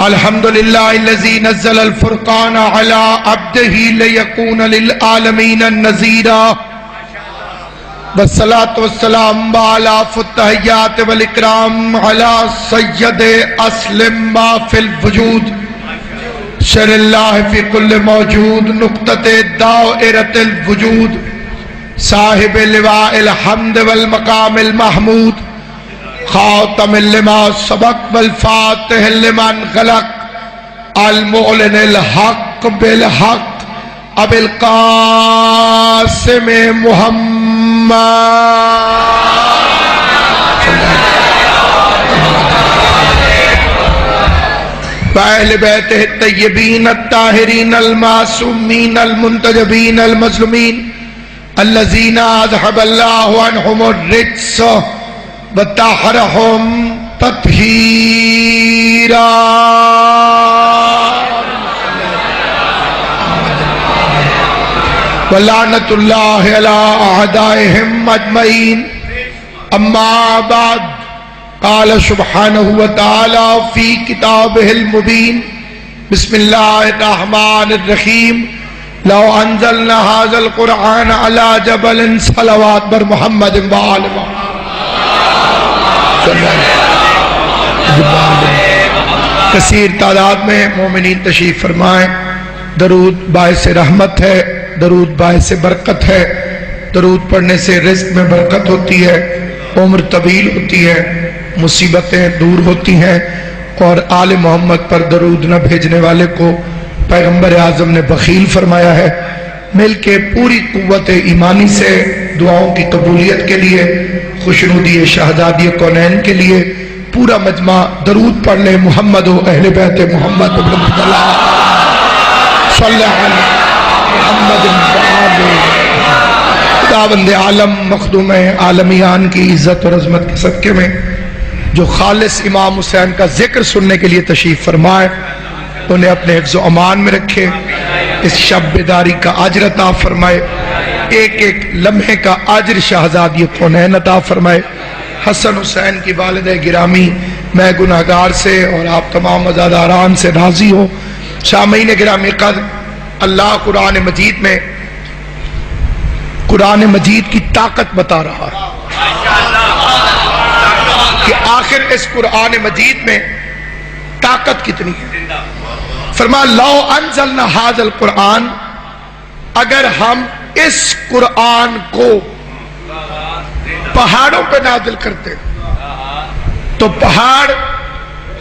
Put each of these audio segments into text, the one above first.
الحمدللہ الذی نزل الفرقان علی عبدہ لیکون للعالمین نذیرا والصلاة والسلام علی التحیات والاکرام علی سید اسلم ما فی الوجود شر اللہ فی کل موجود نقطۃ دائرۃ الوجود صاحب لواء الحمد والمقام المحمود خاتم لما سبق والفاتح لمن غلق المعلن الحق بالحق ابو القاسم محمد وأہل بیتہ الطیبین الطاہرین المعصومین المنتجبین المظلومین الذین اذھب اللہ عنہم الرجس وطہرہم تطہیرا ولعنۃ اللہ علی اعدائہم اجمعین اما بعد قال سبحانہ وتعالی فی کتابہ المبین بسم اللہ الرحمن الرحیم لو انزلنا هذا القرآن على جبل صلوات بر محمد وآل محمد کثیر تعداد میں مومنین تشریف فرمائیں. درود باعث رحمت ہے، درود باعث برکت ہے، درود پڑھنے سے رزق میں برکت ہوتی ہے، عمر طویل ہوتی ہے، مصیبتیں دور ہوتی ہیں، اور آل محمد پر درود نہ بھیجنے والے کو پیغمبر اعظم نے بخیل فرمایا ہے. مل کے پوری قوت ایمانی سے دعاؤں کی قبولیت کے لیے، خوشنودی شہزادی کونین کے لیے پورا مجمع درود پڑھ لے. محمد و اہل بیت محمد صلی اللہ علیہ محمد خداوند عالم مخدوم عالمیان کی عزت اور عظمت کے صدقے میں جو خالص امام حسین کا ذکر سننے کے لیے تشریف فرمائے انہیں اپنے حفظ و امان میں رکھے، اس شب بیداری کا اجر عطا فرمائے، ایک ایک لمحے کا اجر شہزادی کونین عطا فرمائے. حسن حسین کی والدہ گرامی میں گناہگار سے اور آپ تمام عزاداران سے راضی ہو. سامعین گرامی قدر، اللہ قرآن مجید میں قرآن مجید کی طاقت بتا رہا ہے کہ آخر اس قرآن مجید میں طاقت کتنی ہے. فرمایا لو انزلنا ھذا القرآن، اگر ہم اس قرآن کو پہاڑوں پہ نازل کرتے تو پہاڑ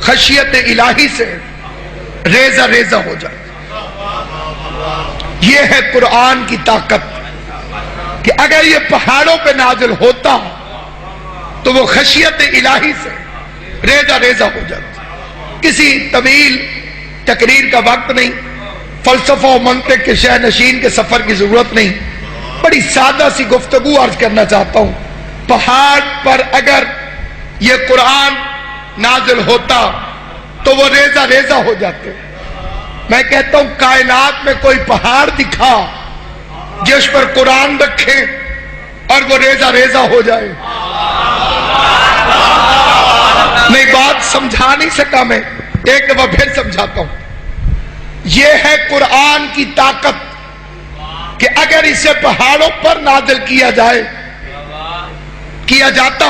خشیت الہی سے ریزہ ریزہ ہو جائے. یہ ہے قرآن کی طاقت کہ اگر یہ پہاڑوں پہ نازل ہوتا تو وہ خشیت الہی سے ریزہ ریزہ ہو جاتا. کسی طویل تقریر کا وقت نہیں، فلسفہ و منطق کے شہ نشین کے سفر کی ضرورت نہیں، بڑی سادہ سی گفتگو عرض کرنا چاہتا ہوں. پہاڑ پر اگر یہ قرآن نازل ہوتا تو وہ ریزہ ریزہ ہو جاتے. میں کہتا ہوں کائنات میں کوئی پہاڑ دکھا جس پر قرآن رکھے اور وہ ریزہ ریزہ ہو جائے. نہیں، بات سمجھا نہیں سکا میں، ایک دفعہ پھر سمجھاتا ہوں. یہ ہے قرآن کی طاقت کہ اگر اسے پہاڑوں پر نازل کیا جاتا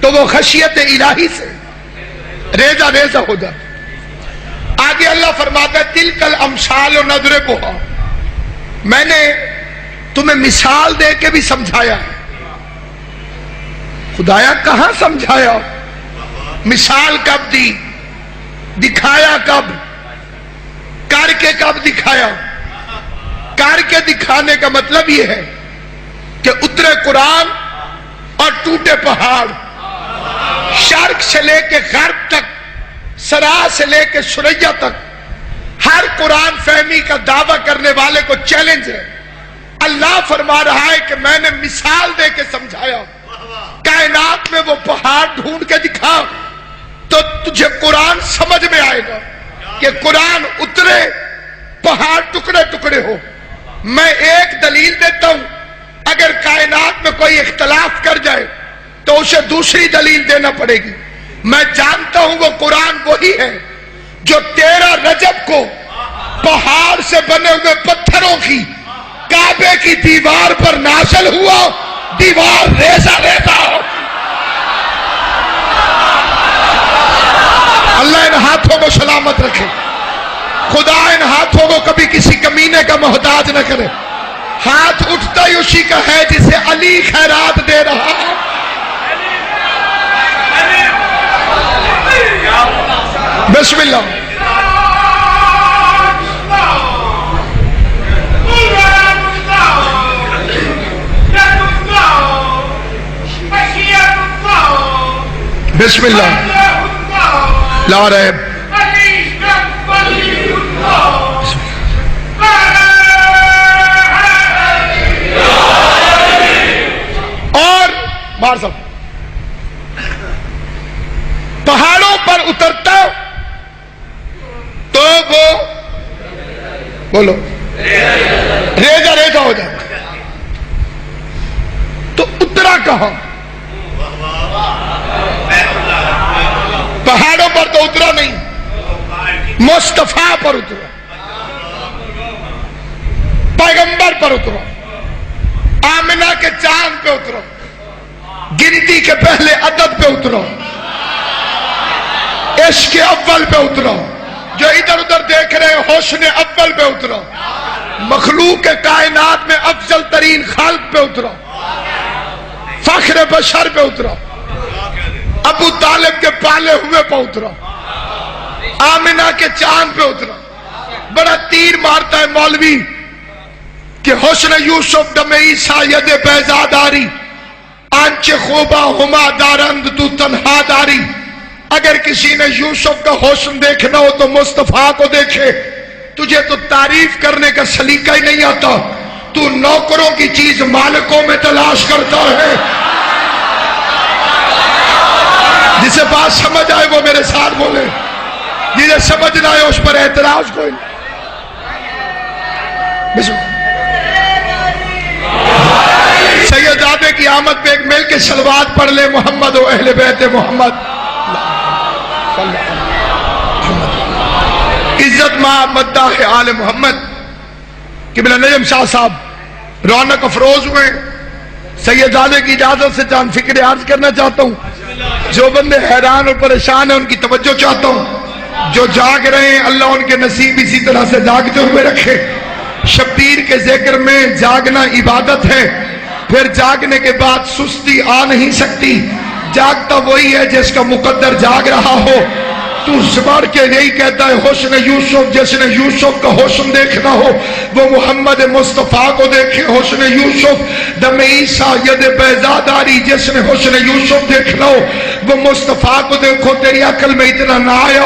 تو وہ خشیت الہی سے ریزہ ریزہ ہو جاتا. آگے اللہ فرماتا ہے تلک الامثال نضربها، میں نے تمہیں مثال دے کے بھی سمجھایا ہے. خدایا کہاں سمجھایا؟ مثال کب دی؟ دکھایا کب؟ کر کے کب دکھایا؟ کر کے دکھانے کا مطلب یہ ہے کہ اترے قرآن اور ٹوٹے پہاڑ، شرق سے لے کے غرب تک، سرا سے لے کے سریا تک، ہر قرآن فہمی کا دعویٰ کرنے والے کو چیلنج ہے. اللہ فرما رہا ہے کہ میں نے مثال دے کے سمجھایا. کائنات میں وہ پہاڑ ڈھونڈ کے دکھا تو تجھے قرآن سمجھ میں آئے گا کہ قرآن اترے، پہاڑ ٹکڑے ٹکڑے ہو. میں ایک دلیل دیتا ہوں، اگر کائنات میں کوئی اختلاف کر جائے تو اسے دوسری دلیل دینا پڑے گی. میں جانتا ہوں وہ قرآن وہی ہے جو 13 رجب کو پہاڑ سے بنے ہوئے پتھروں کی کعبے کی دیوار پر نازل ہوا، دیوار ریزہ ریزہ ہو۔ اللہ ان ہاتھوں کو سلامت رکھے، خدا ان ہاتھوں کو کبھی کسی کمینے کا محتاج نہ کرے۔ ہاتھ اٹھتا ہی اسی کا ہے جسے علی خیرات دے رہا ہے۔ بسم اللہ۔ بسم اللہ لا ریب۔ اور بار صاحب پہاڑوں پر اترتا تو وہ بولو ریزہ ریزہ ہو جاتا، تو اترا کہاں؟ پہاڑوں پر تو اترا نہیں، مصطفیٰ پر اترا، پیغمبر پر اترا، آمنہ کے چاند پہ اترا، گنتی کے پہلے عدد پہ اترا، عشق اول پہ اترا، جو ادھر ادھر دیکھ رہے ہیں حسن اول پہ اترا، مخلوق کائنات میں افضل ترین خالق پہ اترا، فخر بشر پہ اترا، ابو طالب کے پالے ہوئے پہ اترا، آمنہ کے چاند پہ اترا۔ بڑا تیر مارتا ہے مولوی کہ حسن یوسف دم عیسیٰ ید بیضا داری، آنچ خوبہ ہما دارند تو تنہا داری۔ اگر کسی نے یوسف کا حسن دیکھنا ہو تو مصطفیٰ کو دیکھے۔ تجھے تو تعریف کرنے کا سلیقہ ہی نہیں آتا، تو نوکروں کی چیز مالکوں میں تلاش کرتا ہے۔ جسے بات سمجھ آئے وہ میرے ساتھ بولے، جسے سمجھ نہ آئے اس پر اعتراض کوئی نہیں۔ سیدزادے کی آمد پہ ایک مل کے صلوات پڑھ لے، محمد و اہل بیت محمد۔ عزت ماں مداح آل محمد۔ قبلہ نجم شاہ صاحب رونق افروز ہوئے، سیدزادے کی اجازت سے چاند فکر عرض کرنا چاہتا ہوں۔ جو بندے حیران اور پریشان ہیں ان کی توجہ چاہتا ہوں، جو جاگ رہے ہیں اللہ ان کے نصیب اسی طرح سے جاگتے ہوئے رکھے۔ شبیر کے ذکر میں جاگنا عبادت ہے، پھر جاگنے کے بعد سستی آ نہیں سکتی۔ جاگتا وہی ہے جس کا مقدر جاگ رہا ہو۔ تو زبر کے یہی کہتا ہے حسن یوسف، جس نے یوسف کا حسن دیکھنا ہو وہ محمد مصطفیٰ کو دیکھے۔ حسن یوسف دم عیسیٰ ید بیضا داری، جس نے حسن یوسف دیکھنا ہو وہ مصطفیٰ کو دیکھو۔ تیری عقل میں اتنا نہ آیا،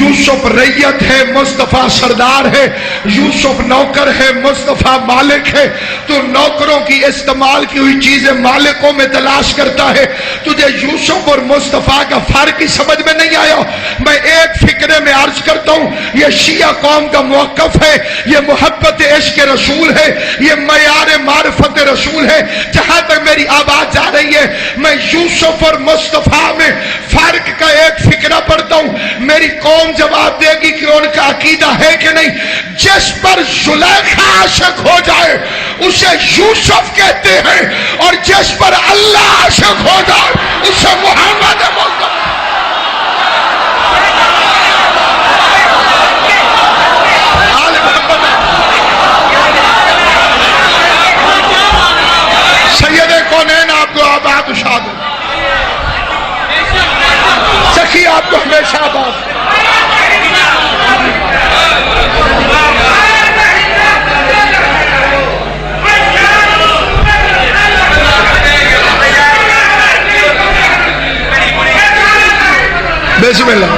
یوسف ریت ہے، مصطفیٰ سردار ہے، یوسف نوکر ہے، مصطفیٰ مالک ہے۔ تو نوکروں کی استعمال کی ہوئی چیزیں مالکوں میں تلاش کرتا ہے، تجھے یوسف اور مصطفیٰ کا فرق ہی سمجھ میں نہیں آیا۔ میں ایک فکرے میں عرض کرتا ہوں، یہ شیعہ قوم کا موقف ہے، یہ محبت عشق رسول ہے، یہ معیار معرفت رسول ہے۔ جہاں تک میری آواز جا رہی ہے میں یوسف اور مصطفیٰ میں فرق کا ایک فکرہ پڑھتا ہوں۔ میری قوم جواب دے گی کہ ان کا عقیدہ ہے کہ نہیں۔ جس پر زلیخا عاشق ہو جائے اسے یوسف کہتے ہیں، اور جس پر اللہ عاشق ہو جائے اسے محمد مصطفیٰ۔ سید کونین آپ کو آباد و شاد ہو، سخی آپ کو ہمیشہ آباد۔ بسم اللہ۔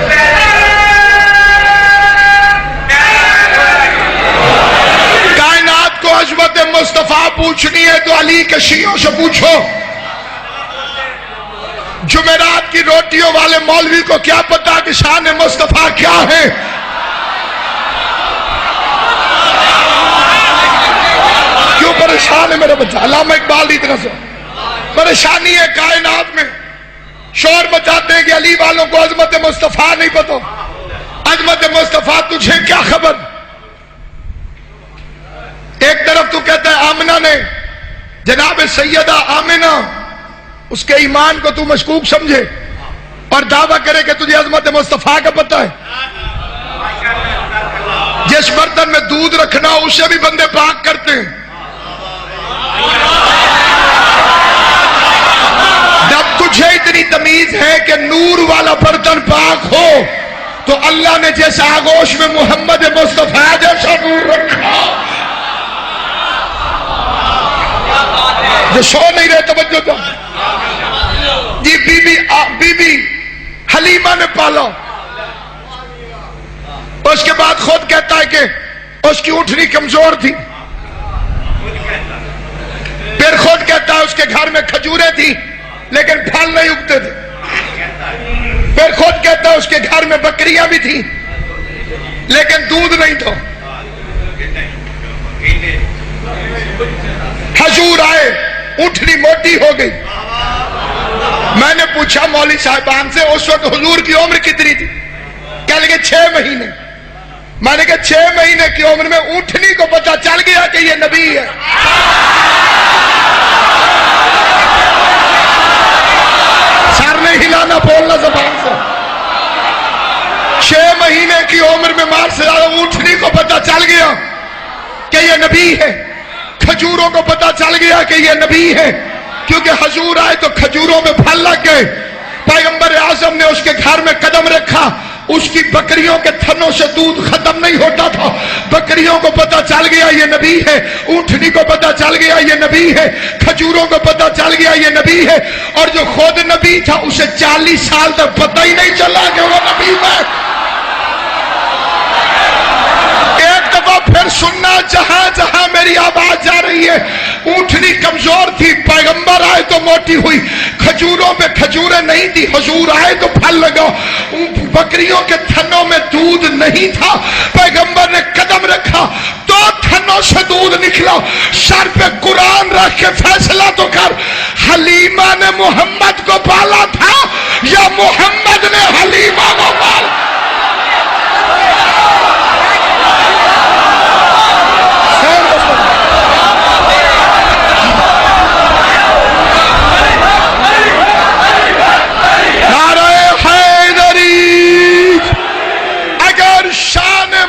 کائنات کو عظمت مصطفیٰ پوچھنی ہے تو علی کے شیعوں سے پوچھو۔ جمعرات کی روٹیوں والے مولوی کو کیا پتا کہ شان مصطفیٰ کیا ہے؟ کیوں پریشان ہے میرے بچہ؟ علامہ اقبال کی طرف سے پریشانی ہے کائنات میں، شور مچاتے ہیں کہ علی والوں کو عظمت مصطفیٰ نہیں پتا، عظمت مصطفیٰ تجھے کیا خبر؟ ایک طرف تو کہتا ہے آمنہ نے، جناب سیدہ آمنہ، اس کے ایمان کو تو مشکوک سمجھے اور دعویٰ کرے کہ تجھے عظمت مصطفیٰ کا پتہ ہے۔ جس برتن میں دودھ رکھنا اسے بھی بندے پاک کرتے ہیں۔ جب تجھے اتنی تمیز ہے کہ نور والا برتن پاک ہو تو اللہ نے جیسا آغوش میں محمد مصطفیٰ جیسا نور رکھا۔ جو سو نہیں رہے توجہ دو جی، بی بی حلیمہ نے پالا، اس کے بعد خود کہتا ہے کہ اس کی اونٹنی کمزور تھی، پھر خود کہتا ہے اس کے گھر میں کھجوریں تھی لیکن پھل نہیں اگتے تھے، پھر خود کہتا ہے اس کے گھر میں بکریاں بھی تھیں لیکن دودھ نہیں تھا۔ حضور آئے، اونٹنی موٹی ہو گئی۔ میں نے پوچھا مولوی صاحبان سے اس وقت حضور کی عمر کتنی تھی؟ کہنے لگے 6 مہینے۔ میں نے کہا 6 مہینے کی عمر میں اونٹنی کو پتا چل گیا کہ یہ نبی ہے۔ سر نہیں ہلانا، بولنا زبان سے۔ 6 مہینے کی عمر میں مار سے زیادہ اونٹنی کو پتا چل گیا کہ یہ نبی ہے۔ کھجوروں کو پتا چل گیا کہ یہ نبی ہے، کیونکہ حضور آئے تو کھجوروں میں پھل لگ گئے۔ پیغمبر اعظم نے اس کے گھر میں قدم رکھا، اس کی بکریوں کے تھنوں سے دودھ ختم نہیں ہوتا تھا۔ بکریوں کو پتا چل گیا یہ نبی ہے، اونٹنی کو پتا چل گیا یہ نبی ہے، کھجوروں کو پتا چل گیا یہ نبی ہے، اور جو خود نبی تھا اسے 40 سال تک پتہ ہی نہیں چلا کہ وہ نبی ہے۔ ایک دفعہ پھر سننا، جہاں جہاں میری آواز جا رہی ہے، اونٹنی کمزور تھی، پیغمبر آئے تو موٹی ہوئی، کھجوروں پہ کھجوریں نہیں تھی، حضور آئے تو پھل لگا، بکریوں کے تھنوں میں دودھ نہیں تھا، پیغمبر نے قدم رکھا تو تھنوں سے دودھ نکلا۔ سر پہ قرآن رکھ کے فیصلہ تو کر، حلیمہ نے محمد کو پالا تھا یا محمد نے حلیمہ کو پالا؟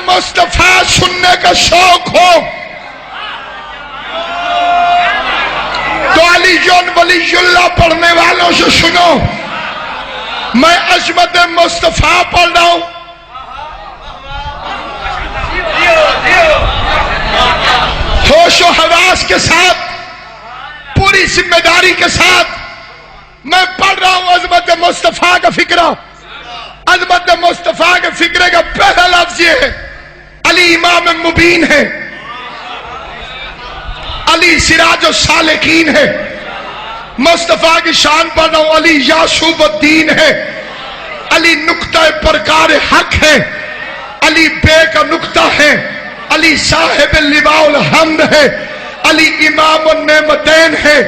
مصطفیٰ سننے کا شوق ہو تو علی جون ولی اللہ پڑھنے والوں سے سنو، میں عظمت مصطفیٰ پڑھ رہا ہوں۔ ہوش و حواس کے ساتھ، پوری ذمہ داری کے ساتھ میں پڑھ رہا ہوں عظمت مصطفیٰ کا فکرہ۔ عظمت مصطفیٰ کے فکرے کا پہلا لفظ یہ ہے، علی امام مبین ہے، علی سراج السالکین ہے۔ مصطفیٰ کی شان پڑھ رہا ہوں، علی یعصوب الدین ہے، علی نقطہ پرکار حق ہے، علی بے کا نقطہ ہے، علی صاحب اللواء الحمد ہے، علی امام النعمتین ہے،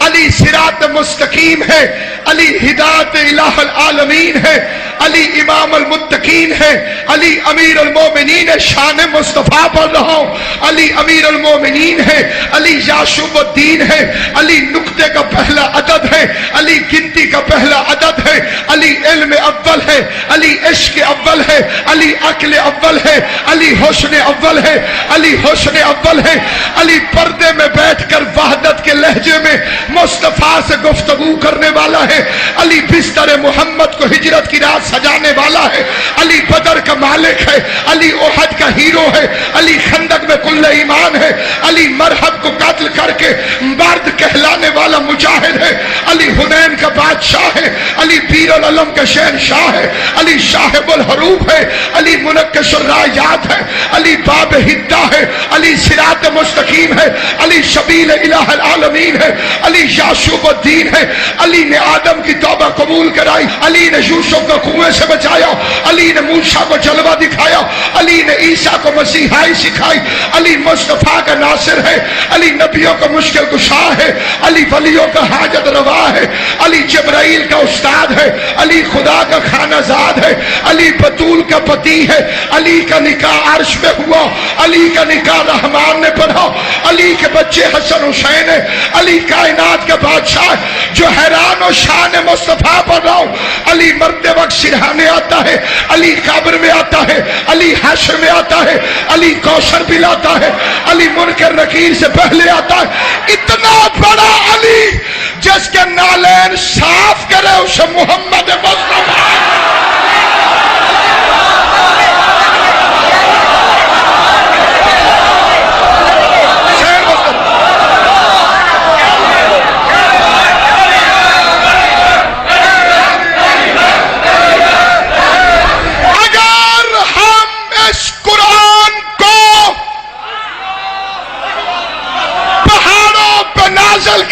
علی صراط مستقیم ہے، علی ہدایت الہ العالمین ہے، علی امام المتقین ہے، علی امیر المومنین ہے۔ شان مصطفیٰ پڑھ رہا ہوں، علی امیر المومنین ہے، علی یعصوب الدین ہے، علی نقطے کا پہلا عدد ہے، علی گنتی کا پہلا عدد ہے، علی علم اول ہے، علی عشق اول ہے، علی عقل اول ہے، علی حسن اول ہے، علی حسن اول ہے، علی پردے میں بیٹھ کر وحدت کے لہجے میں مصطفیٰ سے گفتگو کرنے والا ہے، علی بستر محمد کو ہجرت کی رات سجانے والا ہے، علی بدر کا مالک ہے، علی احد کا ہیرو ہے، علی خندق میں کل ایمان ہے، علی مرحب کو قتل کر کے مرد کہلانے والا مجاہد ہے، علی حنین کا بادشاہ ہے، علی بیر العلم کا شہنشاہ ہے، علی شاہب الحروب ہے، علی منقش الرایات ہے، علی باب ہدہ ہے، علی صراط مستقیم ہے، علی شبیل الہ العالمین ہے، علی یعصوب الدین ہے، علی نے آدم کی توبہ قبول کرائی، علی نے یوسف کو کنویں سے بچایا، علی نے موسیٰ کو جلوہ دکھایا، علی نے عیسیٰ کو مسیحائی سکھائی، علی مصطفیٰ کا ناصر ہے، علی نبیوں کا مشکل کشا ہے، علی ولیوں کا حاجت روا ہے، علی جبرائیل کا استاد ہے، علی خدا کا خانہ زاد ہے، علی بطول کا پتی ہے، علی کا نکاح عرش پہ ہوا، علی کا نکاح رحمان نے پڑھا، علی کے بچے حسن حسین ہے، علی کائنات کا بادشاہ ہے، جو حیران و شان مصطفیٰ پڑھ رہا ہوں، علی مرتے وقت سرہانے آتا ہے، علی قبر میں آتا ہے، علی حشر میں آتا ہے، علی کوثر پلاتا ہے، علی منکر نکیر سے پہلے آتا ہے۔ اتنا بڑا علی جس کے نالین صاف کرے اسے محمد مصطفیٰ۔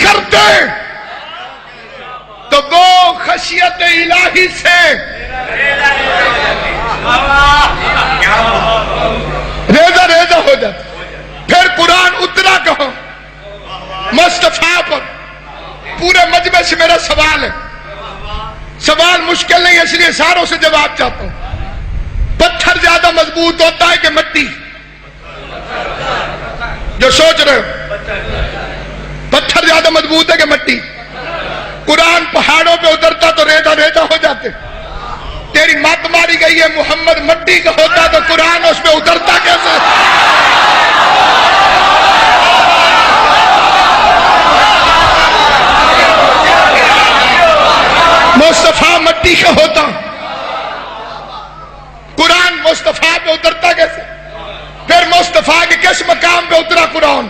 کرتے تو وہ خشیت الہی سے ریزہ ریزہ ہو جاتا۔ پھر قرآن اترا کہو مصطفیٰ پر۔ پورے مجمع سے میرا سوال ہے، سوال مشکل نہیں ہے اس لیے ساروں سے جواب چاہتا ہوں۔ پتھر زیادہ مضبوط ہوتا ہے کہ مٹی؟ جو سوچ رہے ہو، پتھر زیادہ مضبوط ہے کہ مٹی؟ قرآن پہاڑوں پہ اترتا تو ریزہ ریزہ ہو جاتے۔ تیری مت ماری گئی ہے محمد مٹی کا ہوتا تو قرآن اس پہ اترتا کیسے؟ مصطفیٰ مٹی کا ہوتا، قرآن مصطفیٰ پہ اترتا کیسے؟ پھر مصطفیٰ کے کس مقام پہ اترا قرآن؟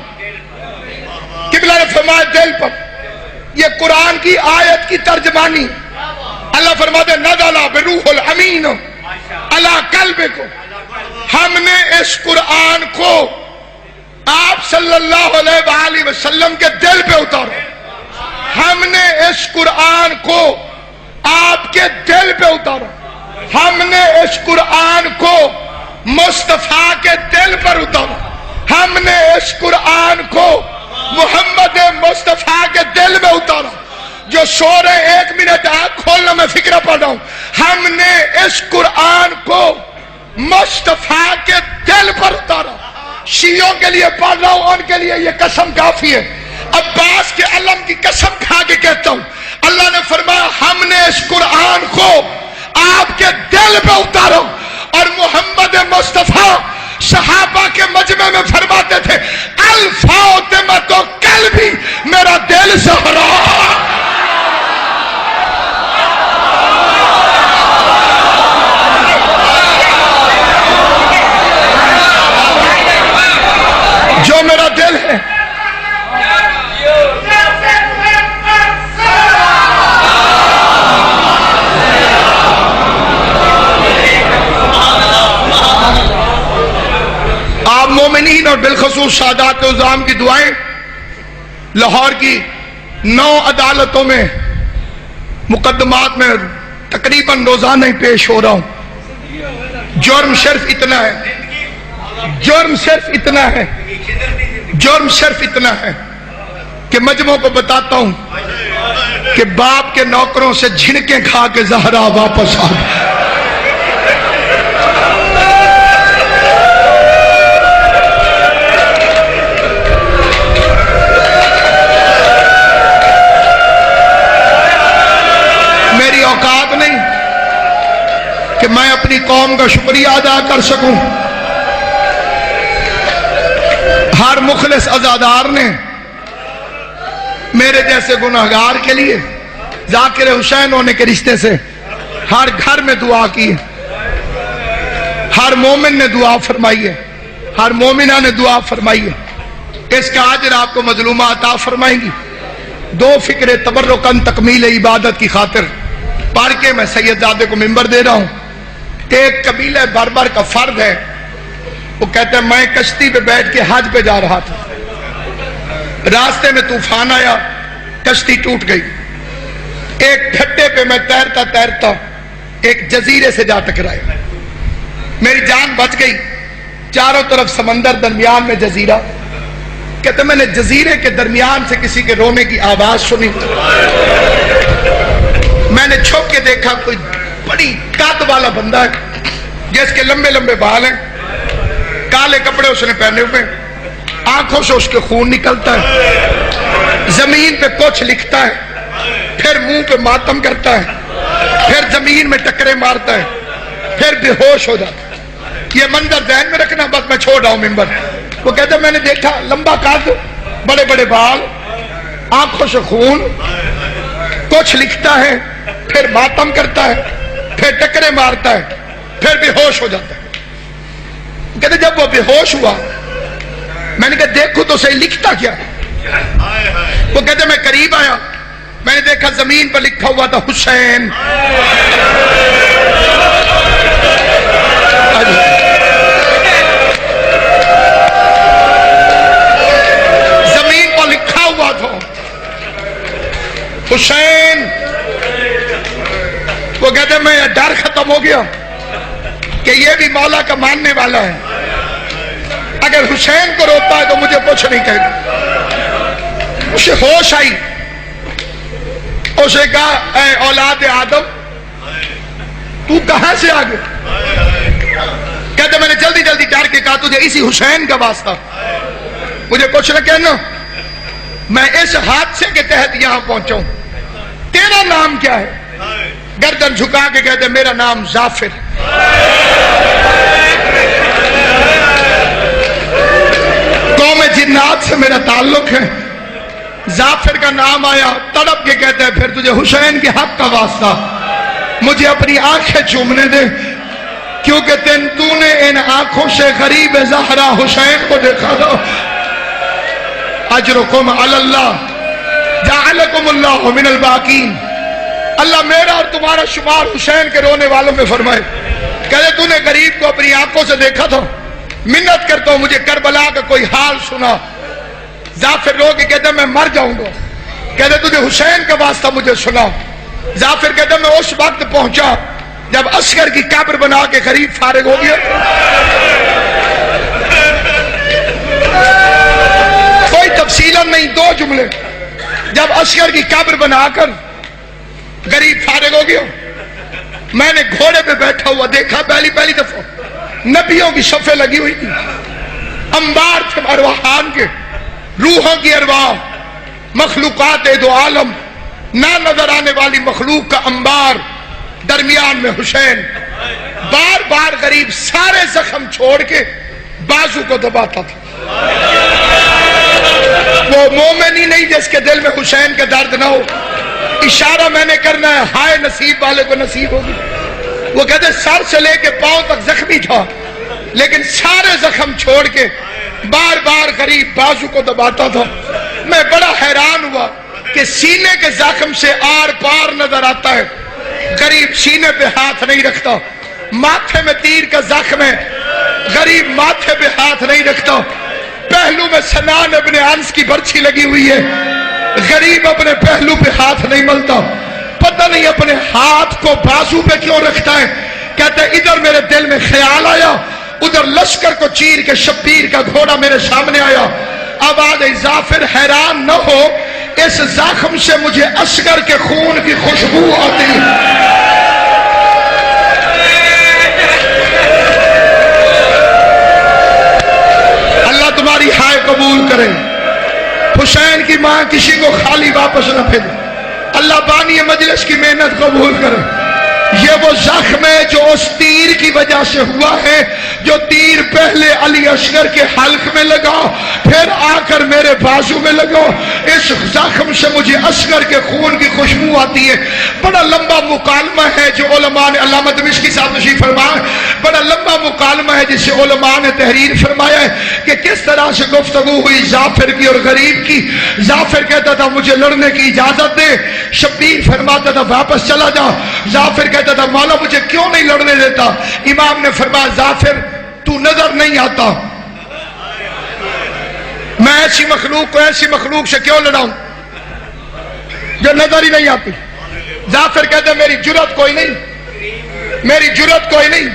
قبلہ نے فرمایا دل پر۔ یہ قرآن کی آیت کی ترجمانی اللہ فرماتے نزل بروح الامین علی قلبک۔ ہم نے اس قرآن کو آپ صلی اللہ علیہ وآلہ وسلم کے دل پہ اتارا۔ ہم نے اس قرآن کو آپ کے دل پہ اتارا۔ ہم نے اس قرآن کو مصطفیٰ کے دل پر اتارا۔ ہم نے اس قرآن کو محمد مصطفیٰ کے دل میں اتارا۔ جو سو رہے 1 منٹ آنکھ کھولنا میں فکرہ پڑھ رہا ہوں۔ ہم نے اس قرآن کو مصطفیٰ کے دل پر اتارا۔ شیعوں کے لیے پڑھ رہا ہوں، ان کے لیے یہ قسم کافی ہے۔ عباس کے علم کی قسم کھا کے کہتا ہوں، اللہ نے فرمایا ہم نے اس قرآن کو آپ کے دل پہ اتارا۔ اور محمد مصطفیٰ صحابہ کے مجمع میں فرماتے تھے الفاطمہ قلبی، میرا دل زہرا۔ جو میرا دل ہے آپ مومنین اور بالخصوص سادات عظام کی دعائیں لاہور کی 9 عدالتوں میں مقدمات میں تقریباً روزانہ ہی پیش ہو رہا ہوں۔ جرم صرف اتنا ہے، جرم صرف اتنا ہے، جرم صرف اتنا ہے کہ مجموع کو بتاتا ہوں کہ باپ کے نوکروں سے جھنکیں کھا کے زہرا واپس آ گئی۔ میری اوقات نہیں کہ میں اپنی قوم کا شکریہ ادا کر سکوں۔ ہر مخلص عزادار نے میرے جیسے گناہگار کے لیے ذاکر حسین ہونے کے رشتے سے ہر گھر میں دعا کی ہے، ہر مومن نے دعا فرمائی ہے، ہر مومنہ نے دعا فرمائی ہے۔ اس کا اجر آپ کو مظلومہ عطا فرمائیں گی۔ 2 فکرے تبرکاً تکمیل عبادت کی خاطر پڑھ کے میں سید زادے کو منبر دے رہا ہوں۔ ایک قبیلہ بربر کا فرد ہے، وہ کہتے ہیں میں کشتی پہ بیٹھ کے حج پہ جا رہا تھا، راستے میں طوفان آیا، کشتی ٹوٹ گئی۔ ایک ٹھٹے پہ میں تیرتا تیرتا ایک جزیرے سے جا ٹکرایا، میری جان بچ گئی۔ چاروں طرف سمندر، درمیان میں جزیرہ۔ کہتے میں نے جزیرے کے درمیان سے کسی کے رونے کی آواز سنی، میں نے چھپ کے دیکھا کوئی بڑی قد والا بندہ ہے، جس کے لمبے لمبے بال ہیں، کالے کپڑے اس نے پہنے ہوئے، آنکھوں سے اس کے خون نکلتا ہے، زمین پہ کچھ لکھتا ہے، پھر منہ پہ ماتم کرتا ہے، پھر زمین میں ٹکرے مارتا ہے، پھر بے ہوش ہو جاتا ہے۔ یہ منظر ذہن میں رکھنا، بس میں چھوڑ رہا ہوں ممبر۔ وہ کہتے ہیں میں نے دیکھا لمبا قد، بڑے بڑے بال، آنکھوں سے خون، کچھ لکھتا ہے، پھر ماتم کرتا ہے، پھر ٹکرے مارتا ہے، پھر بے ہوش ہو جاتا ہے۔ کہتے جب وہ بے ہوش ہوا میں نے کہا دیکھو تو صحیح لکھتا کیا؟ وہ کہتے میں قریب آیا، میں نے دیکھا زمین پر لکھا ہوا تھا حسین۔ زمین پر لکھا ہوا تھا حسین۔ وہ کہتے میں ڈر ختم ہو گیا کہ یہ بھی مولا کا ماننے والا ہے، اگر حسین کو روتا ہے تو مجھے کچھ نہیں کہے گا۔ اسے ہوش آئی، اسے کہا اے اولاد آدم تو کہاں سے آ گیا؟ کہتے میں نے جلدی جلدی ڈر کے کہا تجھے اسی حسین کا واسطہ، مجھے کچھ نہ کہنا، میں اس حادثے کے تحت یہاں پہنچا ہوں۔ تیرا نام کیا ہے؟ گردن جھکا کے کہتے میرا نام ظافر۔ قوم جنات سے میرا تعلق ہے۔ ظافر کا نام آیا، تڑپ کے کہتے ہیں پھر تجھے حسین کے حق کا واسطہ مجھے اپنی آنکھیں چومنے دے، کیونکہ تو نے ان آنکھوں سے غریب زہرا حسین کو دیکھا تھا۔ اجرکم علی اللہ جعلکم اللہ من الباقین، اللہ میرا اور تمہارا شمار حسین کے رونے والوں میں فرمائے۔ کہتے تو نے غریب کو اپنی آنکھوں سے دیکھا تھا، منت کرتا ہوں مجھے کربلا کا کوئی حال سنا۔ ظافر رو کے کہتا میں مر جاؤں گا، کہتے تجھے حسین کا واسطہ مجھے سنا۔ ظافر کہتا میں اس وقت پہنچا جب عسکر کی قبر بنا کے غریب فارغ ہو گیا۔ کوئی تفصیلاً نہیں، دو جملے، جب عسکر کی قبر بنا کر غریب فارغ ہو گیا، میں نے گھوڑے پہ بیٹھا ہوا دیکھا، پہلی دفعہ نبیوں کی صفیں لگی ہوئی تھی، انبار تھے ارواحان کے، روحوں کی ارواح، مخلوقات دو عالم، نہ نظر آنے والی مخلوق کا انبار، درمیان میں حسین۔ بار بار غریب سارے زخم چھوڑ کے بازو کو دباتا تھا۔ وہ مومن ہی نہیں جس کے دل میں حسین کا درد نہ ہو۔ اشارہ میں نے کرنا ہے، ہائے نصیب والے کو نصیب ہوگی۔ وہ کہتے سر سے لے کے پاؤں تک زخمی تھا، لیکن سارے زخم چھوڑ کے بار بار غریب بازو کو دباتا تھا۔ میں بڑا حیران ہوا کہ سینے کے زخم سے آر پار نظر آتا ہے، غریب سینے پہ ہاتھ نہیں رکھتا۔ ماتھے میں تیر کا زخم ہے، غریب ماتھے پہ ہاتھ نہیں رکھتا۔ پہلو میں سنان ابن انس کی برچھی لگی ہوئی ہے، غریب اپنے پہلو پہ ہاتھ نہیں ملتا۔ پتہ نہیں اپنے ہاتھ کو بازو پہ کیوں رکھتا ہے۔ کہتے ادھر میرے دل میں خیال آیا، ادھر لشکر کو چیر کے شبیر کا گھوڑا میرے سامنے آیا۔ آواز ظافر حیران نہ ہو، اس زخم سے مجھے اصغر کے خون کی خوشبو آتی۔ اللہ تمہاری ہائے قبول کرے، حسین کی ماں کسی کو خالی واپس نہ بھیجے، اللہ بانی مجلس کی محنت قبول کرے۔ یہ وہ زخم ہے جو اس تیر کی وجہ سے ہوا ہے، جو تیر پہلے علی اصغر کے حلق میں لگا، پھر آ کر میرے بازو میں لگا۔ اس زخم سے مجھے اصغر کے خون کی خوشبو آتی ہے۔ بڑا لمبا مکالمہ ہے جو علماء نے، علامہ دمشقی صاحب تشریف فرمائے، بڑا لمبا مکالمہ ہے جس سے علماء نے تحریر فرمایا ہے کہ کس طرح سے گفتگو ہوئی ظافر کی اور غریب کی۔ ظافر کہتا تھا مجھے لڑنے کی اجازت دے، شبیر فرماتا تھا واپس چلا جا۔ ظافر کہتا تھا مولا مجھے کیوں نہیں لڑنے دیتا؟ امام نے فرمایا ظافر تو نظر نہیں آتا، میں ایسی مخلوق سے کیوں لڑاؤں جو نظر ہی نہیں آتی۔ ظافر کہتا میری جرت کوئی نہیں، میری جرت کوئی نہیں،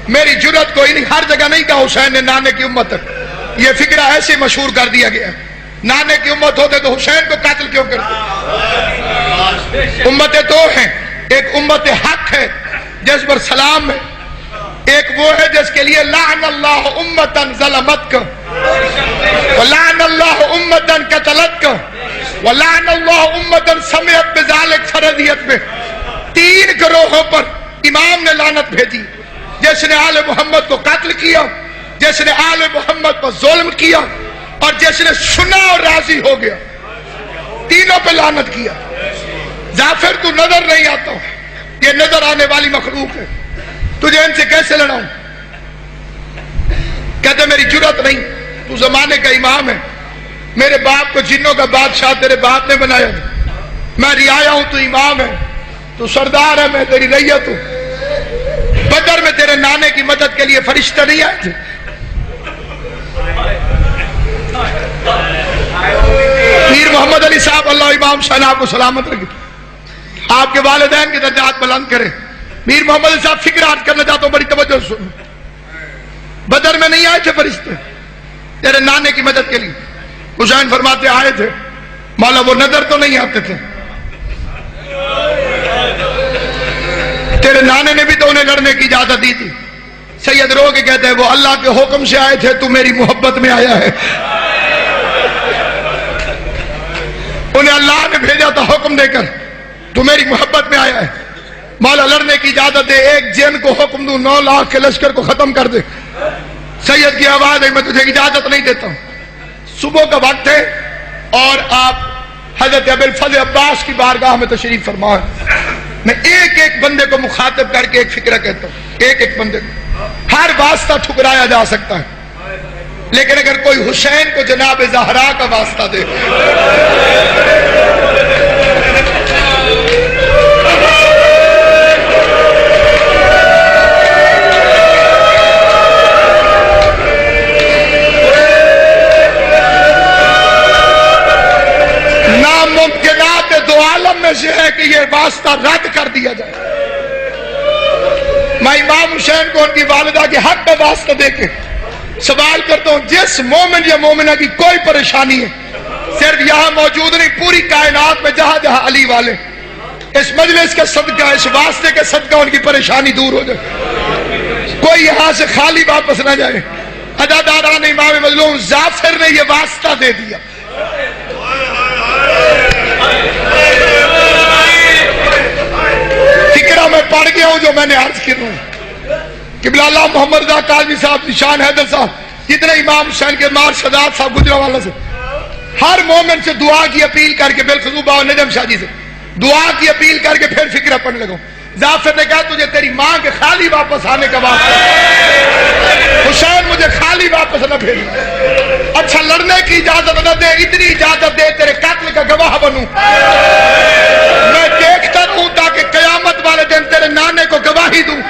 میری جرت کوئی نہیں۔ ہر جگہ نہیں کہا حسین نے نانے کی امت، یہ فکرہ ایسے مشہور کر دیا گیا، نانے کی امت ہوتے تو حسین کو قتل کیوں کرتے؟ امتیں دو ہیں، ایک امت حق ہے جس پر سلام ہے، ایک اس کے لیے لعن اللہ امتن ظلمتک ولعن اللہ امتن قتلتک ولعن اللہ امتن سمعت بذالک فرضیت میں 3 گروہوں پر امام نے لعنت بھیجی. جس نے آل محمد کو قتل کیا, جس نے آل محمد پر ظلم کیا, اور جس نے سنا اور راضی ہو گیا, تینوں پہ لعنت کیا. ظافر تو نظر نہیں آتا, یہ نظر آنے والی مخلوق ہے, تجھے ان سے کیسے لڑاؤں؟ کہتے میری جرات نہیں, تو زمانے کا امام ہے, میرے باپ کو جنوں کا بادشاہ تیرے باپ نے بنایا تھا, میں رعایا ہوں, تو امام ہے, تو سردار ہے, میں تیری رعیت ہوں. بدر میں تیرے نانے کی مدد کے لیے فرشتہ نہیں آئے تھے؟ پیر محمد علی صاحب اللہ امام شاہ آپ کو سلامت رکھے, آپ کے والدین کے درجات بلند کرے. پیر محمد علی صاحب فکر آج کرنا چاہتا ہوں, بڑی توجہ سنو. بدر میں نہیں آئے تھے فرشتے تیرے نانے کی مدد کے لیے؟ حسین فرماتے آئے تھے, مولا وہ نظر تو نہیں آتے تھے. تیرے نانے نے بھی تو انہیں لڑنے کی اجازت دی تھی. سید رو کے کہتے ہیں وہ اللہ کے حکم سے آئے تھے, تو میری محبت میں آیا ہے. انہیں اللہ نے بھیجا تھا حکم دے کر, تو میری محبت میں آیا ہے. مولا لڑنے کی اجازت دے, ایک جن کو حکم دوں 9 لاکھ کے لشکر کو ختم کر دے. سید کی آواز ہے میں تجھے اجازت نہیں دیتا ہوں. صبح کا وقت ہے اور آپ حضرت ابوالفضل عباس کی بارگاہ میں تشریف فرما. میں ایک ایک بندے کو مخاطب کر کے ایک فکرہ کہتا ہوں, ایک ایک بندے کو. ہر واسطہ ٹھکرایا جا سکتا ہے, لیکن اگر کوئی حسین کو جناب زہرا کا واسطہ دے, ناممکنات دو عالم میں سے ہے کہ یہ واسطہ رد کر دیا جائے. میں امام حسین کو ان کی والدہ کے حق میں واسطہ دے کے سوال کرتا ہوں, جس مومن یا مومنہ کی کوئی پریشانی ہے, صرف یہاں موجود نہیں, پوری کائنات میں جہاں جہاں علی والے, اس مجلس کا صدقہ, اس واسطے کے صدقہ ان کی پریشانی دور ہو جائے, کوئی یہاں سے خالی واپس نہ جائے. اداداران امام مظلوم ظافر نے یہ واسطہ دے دیا. فکرہ میں پڑھ گیا ہوں جو میں نے عرض کی ہوں. قبلہ اللہ محمد رضا کاظمی صاحب, نشان حیدر صاحب, جتنے امام حسین کے مار شداد صاحب گجرانوالہ سے, ہر مومن سے دعا کی اپیل کر کے, بالخصوص باو نجم شاہ جی سے دعا کی اپیل کر کے پھر فکرہ پڑھنے لگا. ظافر نے کہا تجھے تیری ماں کے خالی واپس آنے کا واسطہ, حسین مجھے خالی واپس نہ بھیجنا. اچھا لڑنے کی اجازت نہ دے, اتنی اجازت دے تیرے قتل کا گواہ بنوں, میں دیکھتا رہوں تاکہ قیامت والے دن تیرے نانے کو گواہی دوں.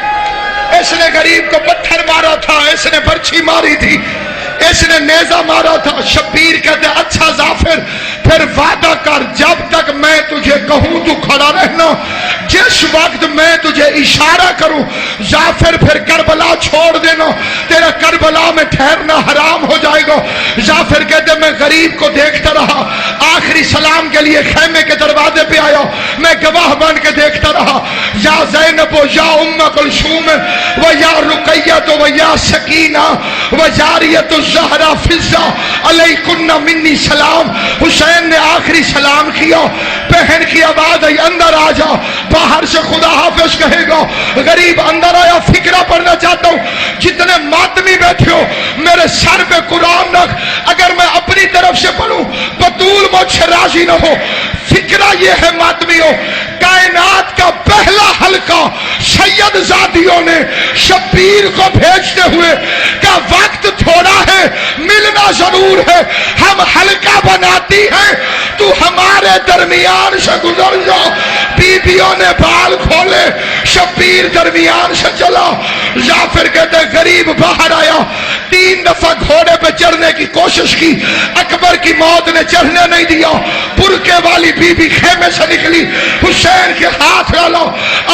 اس نے غریب کو پتھر مارا تھا, اس نے برچھی ماری تھی, اس نے نیزہ مارا تھا. شبیر کہتے اچھا ظافر پھر وعدہ کر, جب تک میں تجھے کہوں تو کھڑا رہنا, جس وقت میں تجھے اشارہ کروں ظافر پھر کربلا چھوڑ دینا, تیرا کربلا میں ٹھہرنا حرام ہو جائے گا. ظافر کہتے میں غریب کو دیکھتا رہا, آخری سلام کے لیے خیمے کے دروازے پہ آیا, میں گواہ بن کے دیکھتا رہا. یا زینب و یا ام کلثوم و یا رقیہ و یا سکینہ و جاریۃ الزہرا فضہ علیکن منی سلام. حسین نے آخری سلام کیا, بہن کی آواز آئی اندر آ جا, باہر سے خدا حافظ کہے گا. غریب اندر آیا, فکرہ پڑھنا چاہتا ہوں. جتنے ماتمی بیٹھے ہو میرے سر پہ قرآن رکھ, اگر میں اپنی طرف سے پڑھوں بطول مجھ سے راضی نہ ہو. فکرہ یہ ہے ماتمیوں, کائنات کا پہلا حلقہ سید زادیوں نے شبیر کو بھیجتے ہوئے کہ وقت تھوڑا ہے, ملنا ضرور ہے, ہم حلقہ بناتی ہیں, تو ہمارے درمیان سے گزر جا. بیویوں نے بال کھولے, شبیر درمیان سے چلا. ظافر کہتے غریب باہر آیا, 3 دفعہ گھوڑے پہ چڑھنے کی کوشش کی, اکبر کی موت نے چڑھنے نہیں دیا. برقے والی بی بی خیمے سے نکلی, حسین کے ہاتھ ڈالا,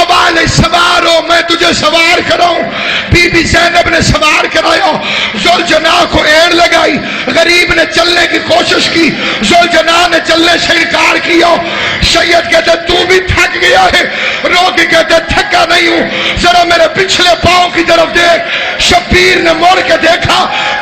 ابال سوار ہو میں تجھے سوار کراؤں. بی بی زینب نے سوار کرایا, ذوالجناح کو ایڑ لگائی. غریب نے چلنے کی کوشش کی, ذوالجناح نے چلنے سے انکار کیا. سید کہتے تو بھی تھک گیا ہے, رو کے کہتے تھکا نہیں ہوں, ذرا میرے پچھلے پاؤں کی طرف دیکھ. شبیر شبیر نے مڑ کے دیکھا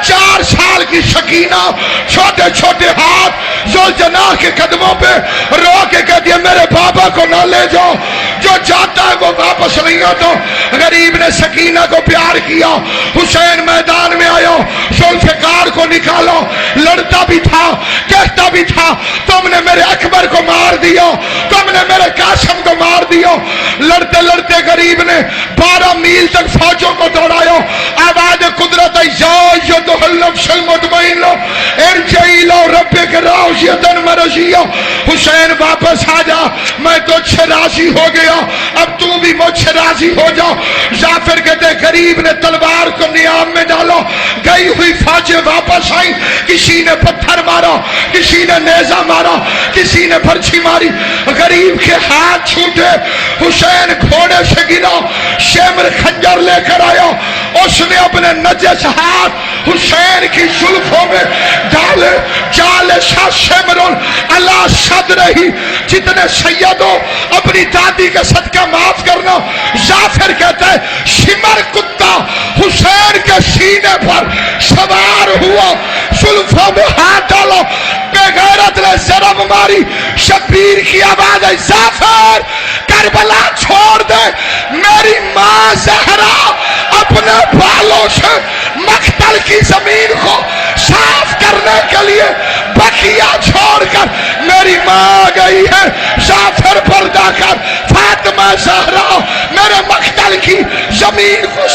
4 سال کی سکینہ چھوٹے چھوٹے ہاتھ ذوالجناح کے قدموں پہ رو کے کہتی ہے میرے بابا کو نہ لے جاؤ، جو جاتا ہے وہ واپس نہیں آتا۔ غریب نے سکینہ کو پیار کیا، حسین میدان میں آیا، ذوالفقار کو نکالو، لڑتا بھی تھا کہتا بھی تھا تم نے میرے اکبر کو مار دیا، تم نے میرے قاسم کو مار دیا۔ لڑتے لڑتے غریب نے 12 میل تک فوجوں کو دوڑایا، آواز قدرت النفس المطمئنہ ارجعی الی ربک راضیۃ مرضیہ، حسین واپس آ جا، میں تجھ سے راضی ہو گیا، اب تو بھی مجھ سے راضی ہو جا۔ جعفر کہتے غریب نے تلوار کو نیام میں ڈالو، گئی ہوئی فوجیں واپس آئیں، کسی نے پتھر مارا، کسی نے نیزہ مارا، کسی نے برچھی ماری، غریب کے ہاتھ چھوٹے، حسین گھوڑے سے گرا، شمر خنجر لے کر آیا، اس نے اپنے نجس ہاتھ حسین کی زلفوں میں ڈالے، جالس شمر علی صدرہ، جتنے سیدوں اپنی دادی کا صدقہ معاف کرنا۔ جعفر کہتا ہے شمر کتا حسین کے سینے پر سوار ہوا، زلفوں میں ہاتھ ڈالا، بے غیرت نے ضرب ماری، شبیر کی آواز ہے جعفر کربلا چھوڑ دے، میری ماں زہرا اپنے بالوں سے مقتل کی زمین کو صاف کرنے کے لیے بقیہ چھوڑ کر میری ماں گئی ہے، جعفر پردہ کر، فاطمہ زہرا میرے مقتل کی زمین کو